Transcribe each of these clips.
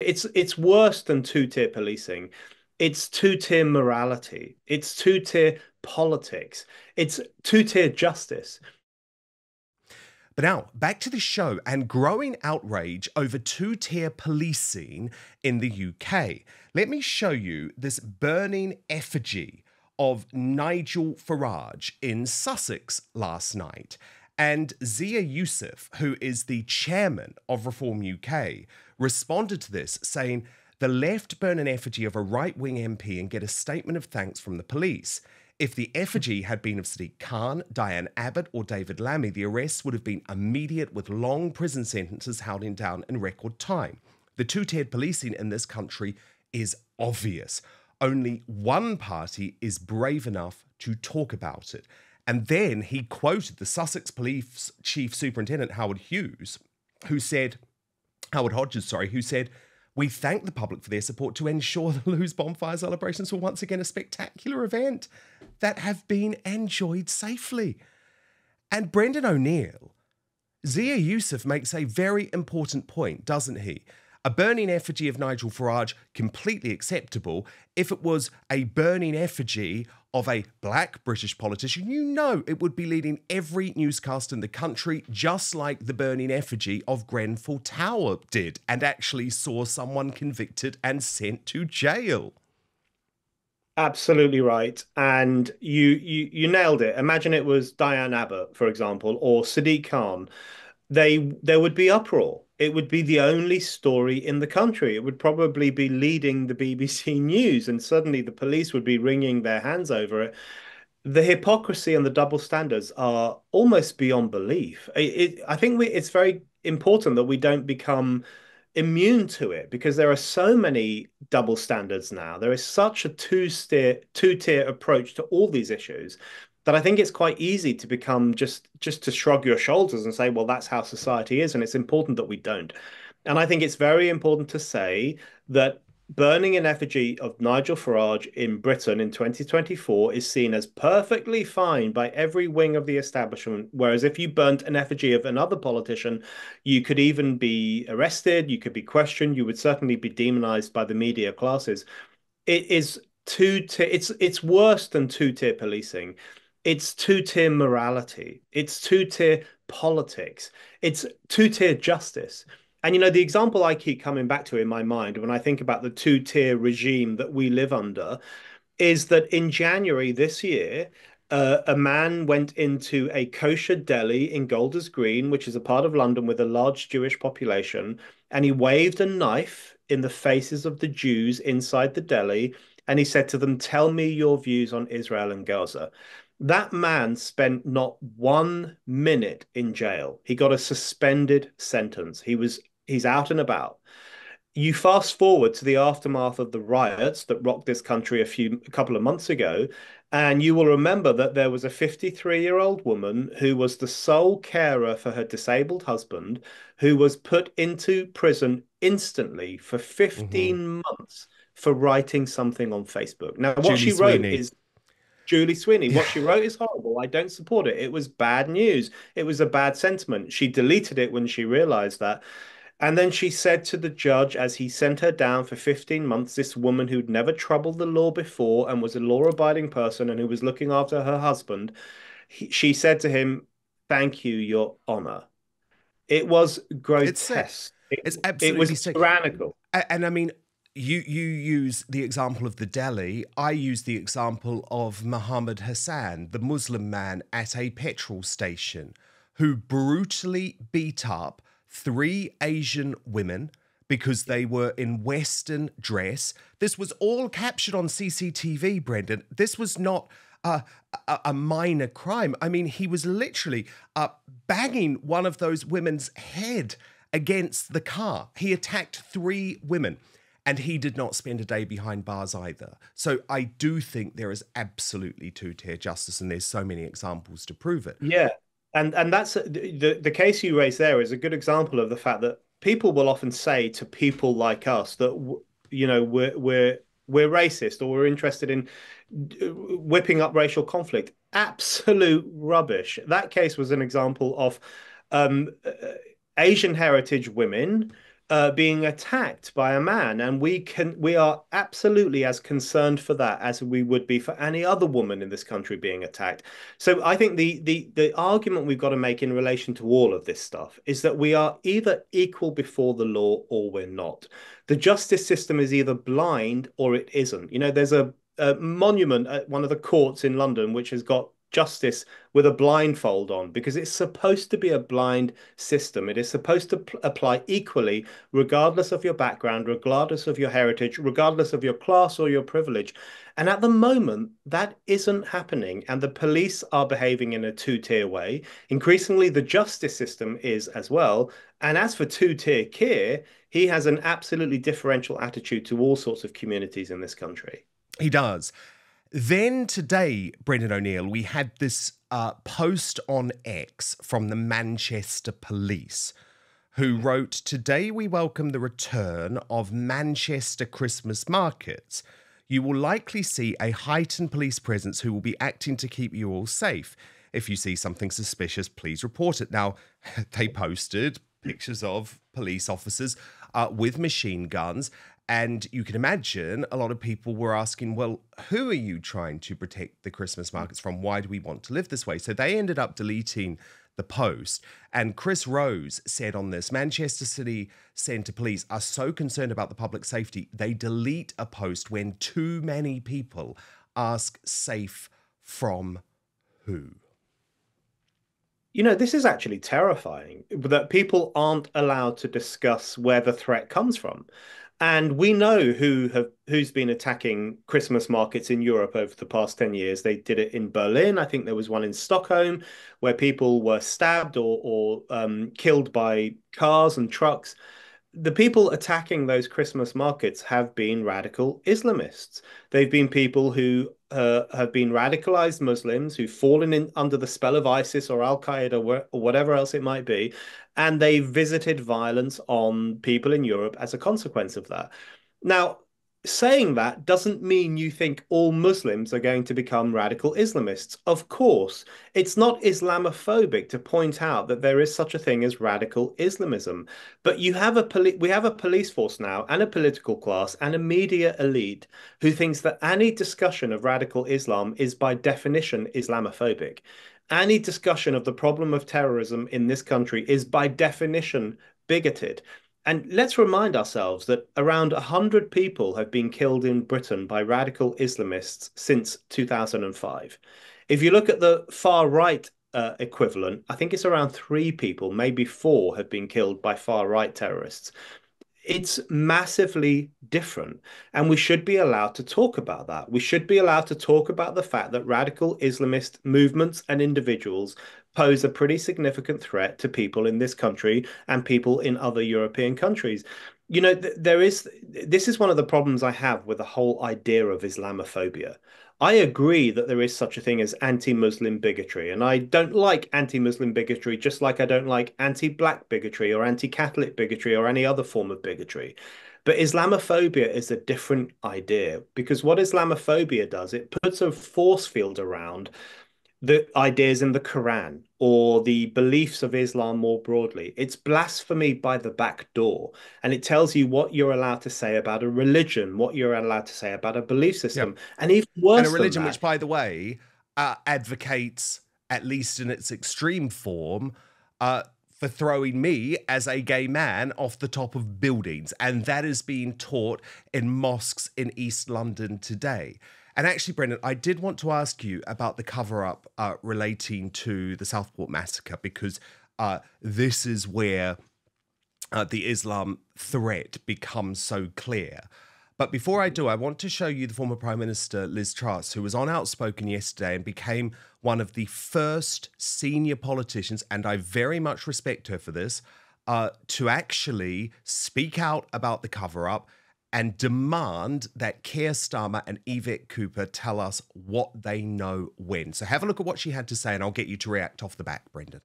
It's worse than two-tier policing. It's two-tier morality. It's two-tier politics. It's two-tier justice. But now, back to the show and growing outrage over two-tier policing in the UK. Let me show you this burning effigy of Nigel Farage in Sussex last night. And Zia Youssef, who is the chairman of Reform UK, responded to this saying, the left burn an effigy of a right-wing MP and get a statement of thanks from the police. If the effigy had been of Sadiq Khan, Diane Abbott, or David Lammy, the arrests would have been immediate with long prison sentences held down in record time. The two-tiered policing in this country is obvious. Only one party is brave enough to talk about it. And then he quoted the Sussex Police Chief Superintendent Howard Hodges, who said, we thank the public for their support to ensure the Lewes bonfire celebrations were once again a spectacular event that have been enjoyed safely. And Brendan O'Neill, Zia Youssef makes a very important point, doesn't he? A burning effigy of Nigel Farage, completely acceptable. If it was a burning effigy of a black British politician, you know it would be leading every newscast in the country, just like the burning effigy of Grenfell Tower did, and actually saw someone convicted and sent to jail. Absolutely right. And you nailed it. Imagine it was Diane Abbott, for example, or Sadiq Khan. There would be uproar. It would be the only story in the country. It would probably be leading the BBC News, and suddenly the police would be wringing their hands over it. The hypocrisy and the double standards are almost beyond belief. I think it's very important that we don't become immune to it because there are so many double standards now. There is such a two-tier approach to all these issues that I think it's quite easy to become just to shrug your shoulders and say, well, that's how society is, and it's important that we don't. And I think it's very important to say that burning an effigy of Nigel Farage in Britain in 2024 is seen as perfectly fine by every wing of the establishment. Whereas if you burnt an effigy of another politician, you could even be arrested, you could be questioned, you would certainly be demonized by the media classes. It is two-tier, it's worse than two-tier policing. It's two-tier morality. It's two-tier politics. It's two-tier justice. And the example I keep coming back to in my mind when I think about the two-tier regime that we live under is that in January this year, a man went into a kosher deli in Golders Green, which is a part of London with a large Jewish population, and he waved a knife in the faces of the Jews inside the deli, and he said to them, "Tell me your views on Israel and Gaza." That man spent not 1 minute in jail. He got a suspended sentence. He's out and about. You fast forward to the aftermath of the riots that rocked this country a couple of months ago, and you will remember that there was a 53-year-old woman who was the sole carer for her disabled husband, who was put into prison instantly for Mm-hmm. 15 months for writing something on Facebook. Now, what Julie she wrote Sweeney. is Julie Sweeney. Yeah. What she wrote is horrible. I don't support it. It was bad news. It was a bad sentiment. She deleted it when she realized that. And then she said to the judge, as he sent her down for 15 months, this woman who'd never troubled the law before and was a law-abiding person and who was looking after her husband, she said to him, "Thank you, Your Honor." It was It's sick. grotesque. It's It absolutely was sick. tyrannical. And I mean, you use the example of the deli. I use the example of Mohammed Hassan, the Muslim man at a petrol station who brutally beat up three Asian women because they were in Western dress. This was all captured on CCTV, Brendan. This was not a minor crime. I mean, he was literally banging one of those women's head against the car. He attacked three women. And he did not spend a day behind bars either. So I do think there is absolutely two-tier justice, and there's so many examples to prove it. Yeah. And that's the case you raised there is a good example of the fact that people will often say to people like us that we're racist or we're interested in whipping up racial conflict. Absolute rubbish. That case was an example of um, Asian heritage women being attacked by a man, and we are absolutely as concerned for that as we would be for any other woman in this country being attacked. So I think the argument we've got to make in relation to all of this stuff is that we are either equal before the law or we're not. The justice system is either blind or it isn't. You know, there's a monument at one of the courts in London which has got justice with a blindfold on because it's supposed to be a blind system. It is supposed to apply equally, regardless of your background, regardless of your heritage, regardless of your class or your privilege. And at the moment, that isn't happening. And the police are behaving in a two-tier way. Increasingly, the justice system is as well. And as for two-tier Keir, he has an absolutely differential attitude to all sorts of communities in this country. He does. Then today, Brendan O'Neill, we had this post on X from the Manchester Police, who wrote, "Today we welcome the return of Manchester Christmas markets. You will likely see a heightened police presence who will be acting to keep you all safe. If you see something suspicious, please report it." Now, they posted pictures of police officers with machine guns. And you can imagine a lot of people were asking, well, who are you trying to protect the Christmas markets from? Why do we want to live this way? So they ended up deleting the post. And Chris Rose said on this, Manchester City Centre Police are so concerned about the public safety, they delete a post when too many people ask safe from who? You know, this is actually terrifying that people aren't allowed to discuss where the threat comes from. And we know who's been attacking Christmas markets in Europe over the past 10 years. They did it in Berlin. I think there was one in Stockholm where people were stabbed or killed by cars and trucks. The people attacking those Christmas markets have been radical Islamists. They've been people who have been radicalized Muslims who've fallen in under the spell of ISIS or Al Qaeda or whatever else it might be, and they visited violence on people in Europe as a consequence of that. Now, saying that doesn't mean you think all Muslims are going to become radical Islamists. Of course, it's not Islamophobic to point out that there is such a thing as radical Islamism. But we have a police force now and a political class and a media elite who thinks that any discussion of radical Islam is by definition Islamophobic. Any discussion of the problem of terrorism in this country is by definition bigoted. And let's remind ourselves that around 100 people have been killed in Britain by radical Islamists since 2005. If you look at the far right equivalent, I think it's around 3 people, maybe 4, have been killed by far right terrorists. It's massively different. And we should be allowed to talk about that. We should be allowed to talk about the fact that radical Islamist movements and individuals pose a pretty significant threat to people in this country and people in other European countries. You know, this is one of the problems I have with the whole idea of Islamophobia. I agree that there is such a thing as anti-Muslim bigotry, and I don't like anti-Muslim bigotry, just like I don't like anti-black bigotry or anti-Catholic bigotry or any other form of bigotry. But Islamophobia is a different idea because what Islamophobia does, it puts a force field around the ideas in the Quran or the beliefs of Islam more broadly. It's blasphemy by the back door, and it tells you what you're allowed to say about a religion, what you're allowed to say about a belief Yeah. system, and even And a worse than religion which, that. by the way, advocates, at least in its extreme form, for throwing me as a gay man off the top of buildings. And that is being taught in mosques in East London today. And actually, Brendan, I did want to ask you about the cover-up relating to the Southport massacre, because this is where the Islam threat becomes so clear. But before I do, I want to show you the former Prime Minister, Liz Truss, who was on Outspoken yesterday and became one of the first senior politicians, and I very much respect her for this, to actually speak out about the cover-up and demand that Keir Starmer and Yvette Cooper tell us what they know when. So have a look at what she had to say, and I'll get you to react off the back, Brendan.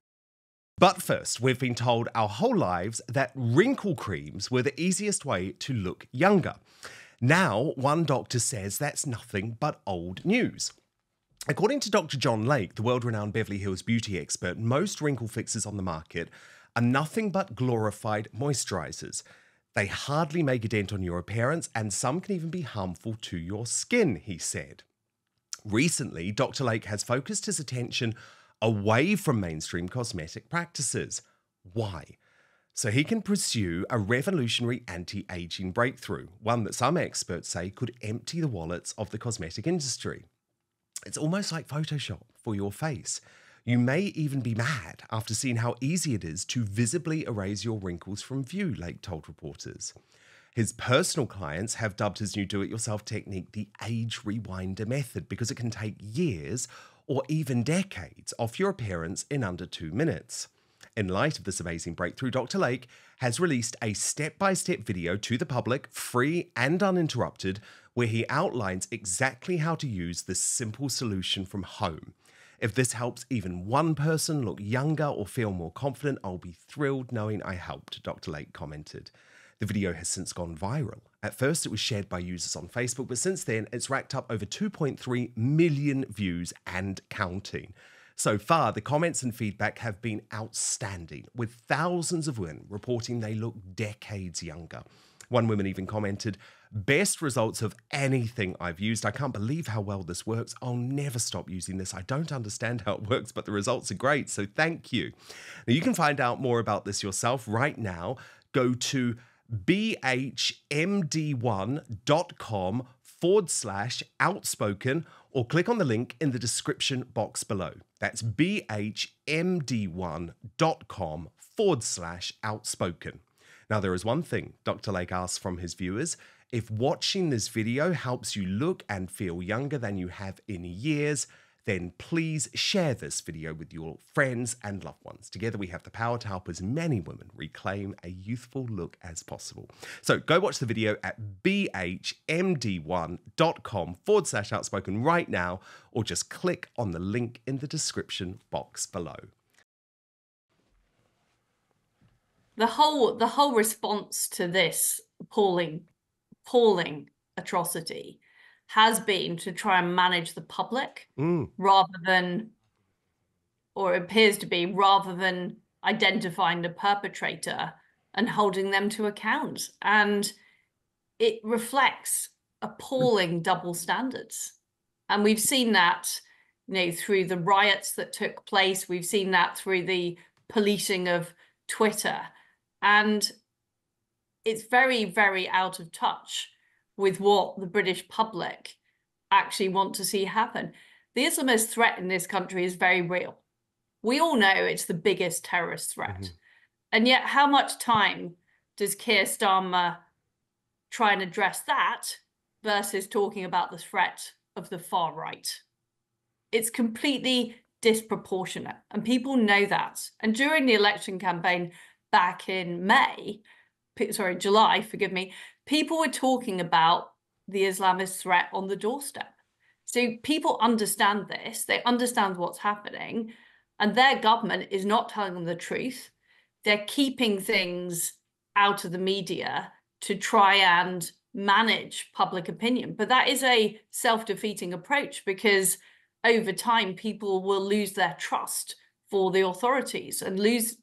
But first, we've been told our whole lives that wrinkle creams were the easiest way to look younger. Now, one doctor says that's nothing but old news. According to Dr. John Lake, the world-renowned Beverly Hills beauty expert, most wrinkle fixes on the market are nothing but glorified moisturizers. They hardly make a dent on your appearance, and some can even be harmful to your skin, he said. Recently, Dr. Lake has focused his attention away from mainstream cosmetic practices. Why? So he can pursue a revolutionary anti-aging breakthrough, one that some experts say could empty the wallets of the cosmetic industry. It's almost like Photoshop for your face. You may even be mad after seeing how easy it is to visibly erase your wrinkles from view, Lake told reporters. His personal clients have dubbed his new do-it-yourself technique the age rewinder method because it can take years or even decades off your appearance in under 2 minutes. In light of this amazing breakthrough, Dr. Lake has released a step-by-step video to the public, free and uninterrupted, where he outlines exactly how to use this simple solution from home. If this helps even one person look younger or feel more confident, I'll be thrilled knowing I helped, Dr. Lake commented. The video has since gone viral. At first, it was shared by users on Facebook, but since then, it's racked up over 2.3 million views and counting. So far, the comments and feedback have been outstanding, with thousands of women reporting they look decades younger. One woman even commented, "Best results of anything I've used. I can't believe how well this works. I'll never stop using this. I don't understand how it works, but the results are great, so thank you." Now, you can find out more about this yourself right now. Go to bhmd1.com/outspoken or click on the link in the description box below. That's bhmd1.com/outspoken. Now, there is one thing Dr. Lake asks from his viewers. If watching this video helps you look and feel younger than you have in years, then please share this video with your friends and loved ones. Together we have the power to help as many women reclaim a youthful look as possible. So go watch the video at bhmd1.com/outspoken right now, or just click on the link in the description box below. The whole response to this appalling atrocity has been to try and manage the public rather than, or it appears to be, rather than identifying the perpetrator and holding them to account. And it reflects appalling double standards. And we've seen that, through the riots that took place. We've seen that through the policing of Twitter. And it's very, very out of touch with what the British public actually want to see happen. The Islamist threat in this country is very real. We all know it's the biggest terrorist threat. And yet, how much time does Keir Starmer try and address that versus talking about the threat of the far right? It's completely disproportionate, and people know that. And during the election campaign back in July, forgive me, people were talking about the Islamist threat on the doorstep. So people understand this, they understand what's happening, and their government is not telling them the truth. They're keeping things out of the media to try and manage public opinion. But that is a self-defeating approach, because over time, people will lose their trust for the authorities and lose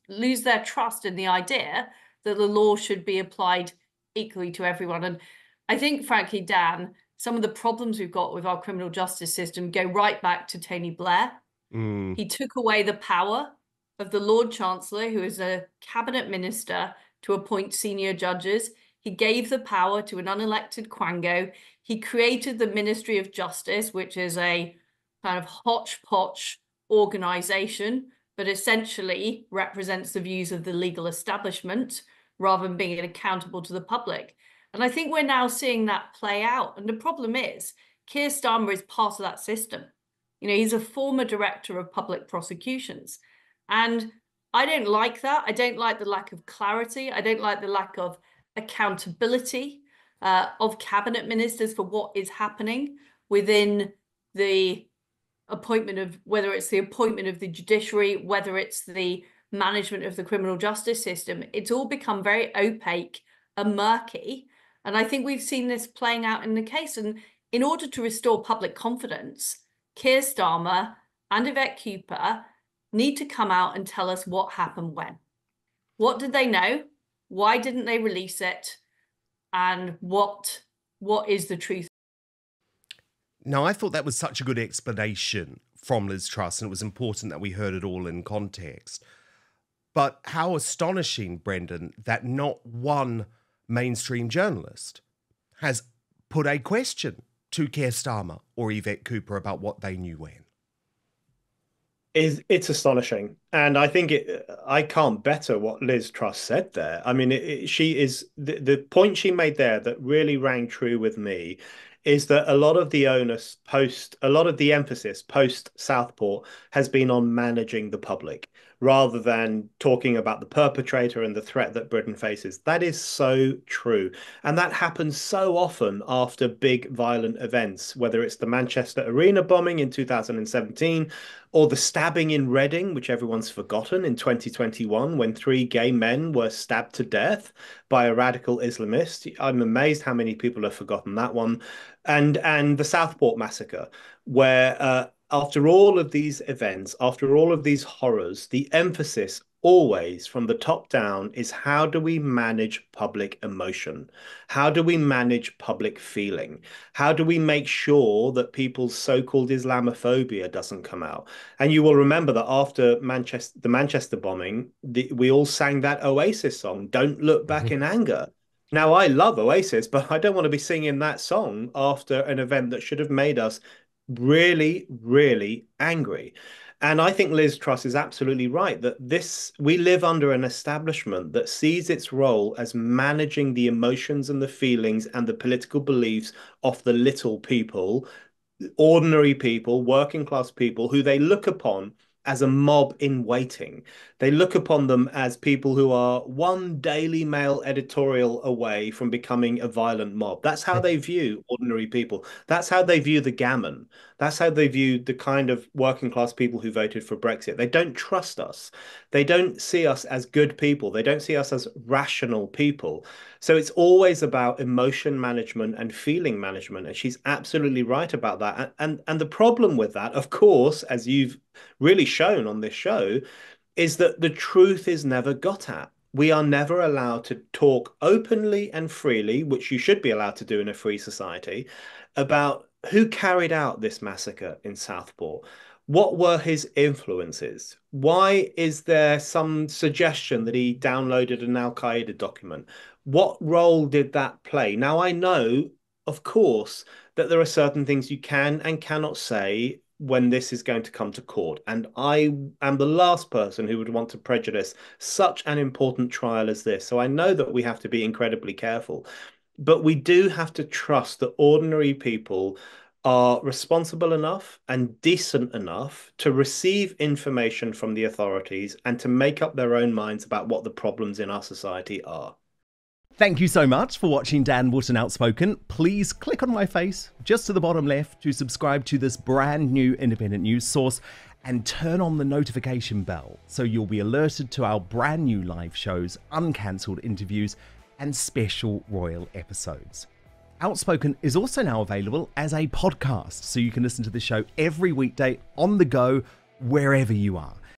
their trust in the idea that the law should be applied equally to everyone. And I think, frankly, Dan, some of the problems we've got with our criminal justice system go right back to Tony Blair. He took away the power of the Lord Chancellor, who is a cabinet minister, to appoint senior judges. He gave the power to an unelected quango. He created the Ministry of Justice, which is a kind of hodgepodge organization, but essentially represents the views of the legal establishment rather than being accountable to the public. And I think we're now seeing that play out. And the problem is, Keir Starmer is part of that system. He's a former director of public prosecutions. And I don't like that. I don't like the lack of clarity. I don't like the lack of accountability of cabinet ministers for what is happening within the appointment of, whether it's the appointment of the judiciary, whether it's the management of the criminal justice system. It's all become very opaque and murky. And I think we've seen this playing out in the case. And in order to restore public confidence, Keir Starmer and Yvette Cooper need to come out and tell us what happened when. What did they know? Why didn't they release it? And what is the truth? Now, I thought that was such a good explanation from Liz Truss, and it was important that we heard it all in context. But how astonishing, Brendan, that not one mainstream journalist has put a question to Keir Starmer or Yvette Cooper about what they knew when. It's astonishing, and I think I can't better what Liz Truss said there. I mean, she is the point she made there that really rang true with me is that a lot of the emphasis post Southport has been on managing the public rather than talking about the perpetrator and the threat that Britain faces. That is so true. And that happens so often after big violent events, whether it's the Manchester Arena bombing in 2017 or the stabbing in Reading, which everyone's forgotten, in 2021 when 3 gay men were stabbed to death by a radical Islamist. I'm amazed how many people have forgotten that one. And the Southport massacre, where after all of these events, after all of these horrors, the emphasis always from the top down is how do we manage public emotion? How do we manage public feeling? How do we make sure that people's so-called Islamophobia doesn't come out? And you will remember that after the Manchester bombing, we all sang that Oasis song, Don't Look Back in Anger. Now, I love Oasis, but I don't want to be singing that song after an event that should have made us really, really angry. And I think Liz Truss is absolutely right that we live under an establishment that sees its role as managing the emotions and the feelings and the political beliefs of the little people, ordinary people, working class people who they look upon as a mob in waiting. They look upon them as people who are one Daily Mail editorial away from becoming a violent mob. That's how they view ordinary people. That's how they view the gammon. That's how they view the kind of working class people who voted for Brexit. They don't trust us. They don't see us as good people. They don't see us as rational people. So it's always about emotion management and feeling management. And she's absolutely right about that. And the problem with that, of course, as you've really shown on this show, is that the truth is never got at. We are never allowed to talk openly and freely, which you should be allowed to do in a free society, about who carried out this massacre in Southport. What were his influences? Why is there some suggestion that he downloaded an Al-Qaeda document? What role did that play? Now, I know, of course, that there are certain things you can and cannot say when this is going to come to court. And I am the last person who would want to prejudice such an important trial as this. So I know that we have to be incredibly careful. But we do have to trust that ordinary people are responsible enough and decent enough to receive information from the authorities and to make up their own minds about what the problems in our society are. Thank you so much for watching Dan Wootton Outspoken. Please click on my face just to the bottom left to subscribe to this brand new independent news source and turn on the notification bell so you'll be alerted to our brand new live shows, uncancelled interviews, and special royal episodes. Outspoken is also now available as a podcast, so you can listen to the show every weekday on the go, wherever you are.